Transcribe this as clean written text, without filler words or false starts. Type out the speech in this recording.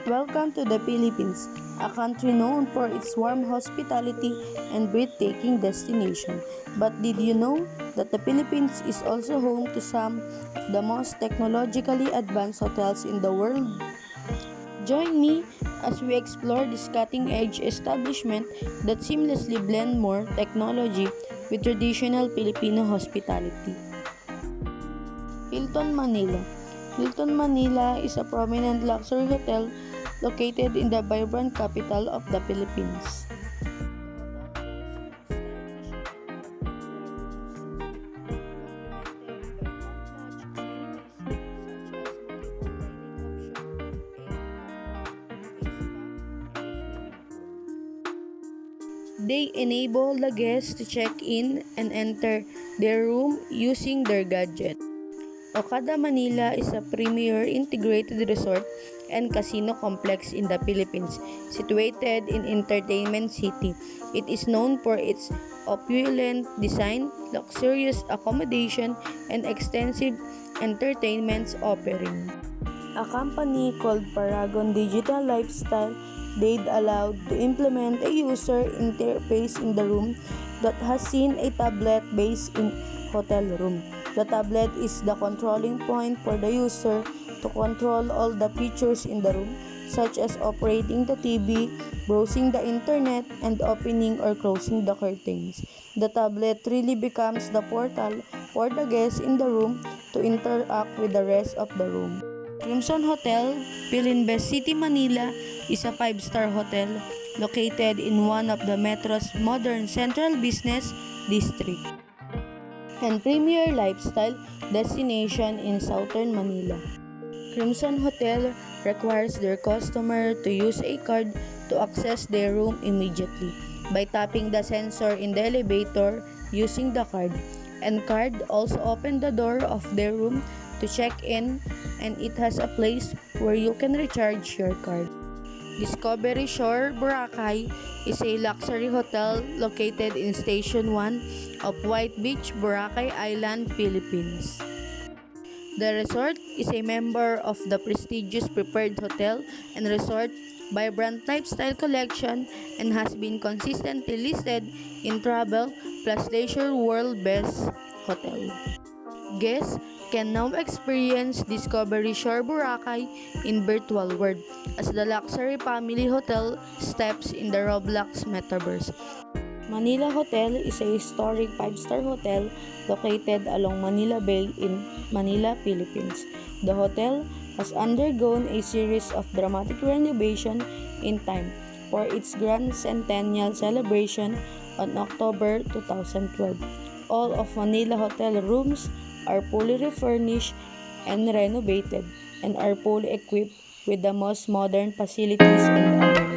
Welcome to the Philippines, a country known for its warm hospitality and breathtaking destination. But did you know that the Philippines is also home to some of the most technologically advanced hotels in the world? Join me as we explore this cutting-edge establishment that seamlessly blend more technology with traditional Filipino hospitality. Hilton Manila. Hilton Manila is a prominent luxury hotel located in the vibrant capital of the Philippines. They enable the guests to check in and enter their room using their gadget. Okada Manila is a premier integrated resort and casino complex in the Philippines, situated in Entertainment City. It is known for its opulent design, luxurious accommodation, and extensive entertainment offering. A company called Paragon Digital Lifestyle, they'd allowed to implement a user interface in the room that has seen a tablet based in hotel room. The tablet is the controlling point for the user to control all the features in the room, such as operating the TV, browsing the internet, and opening or closing the curtains. The tablet really becomes the portal for the guests in the room to interact with the rest of the room. Crimson Hotel, Philinvest City, Manila is a five-star hotel located in one of the metro's modern central business district and premier lifestyle destination in southern Manila. Crimson Hotel requires their customer to use a card to access their room immediately by tapping the sensor in the elevator using the card. And card also open the door of their room to check in, and it has a place where you can recharge your card. Discovery Shore Boracay is a luxury hotel located in Station 1 of White Beach, Boracay Island, Philippines. The resort is a member of the prestigious Preferred Hotel and Resort Vibrant Lifestyle Collection and has been consistently listed in Travel plus Leisure World Best Hotel. Guests can now experience Discovery Shore Boracay in virtual world as the luxury family hotel steps in the Roblox metaverse. Manila Hotel is a historic five-star hotel located along Manila Bay in Manila, Philippines. The hotel has undergone a series of dramatic renovation in time for its grand centennial celebration on October 2012. All of Manila Hotel rooms are fully refurnished and renovated and are fully equipped with the most modern facilities and amenities.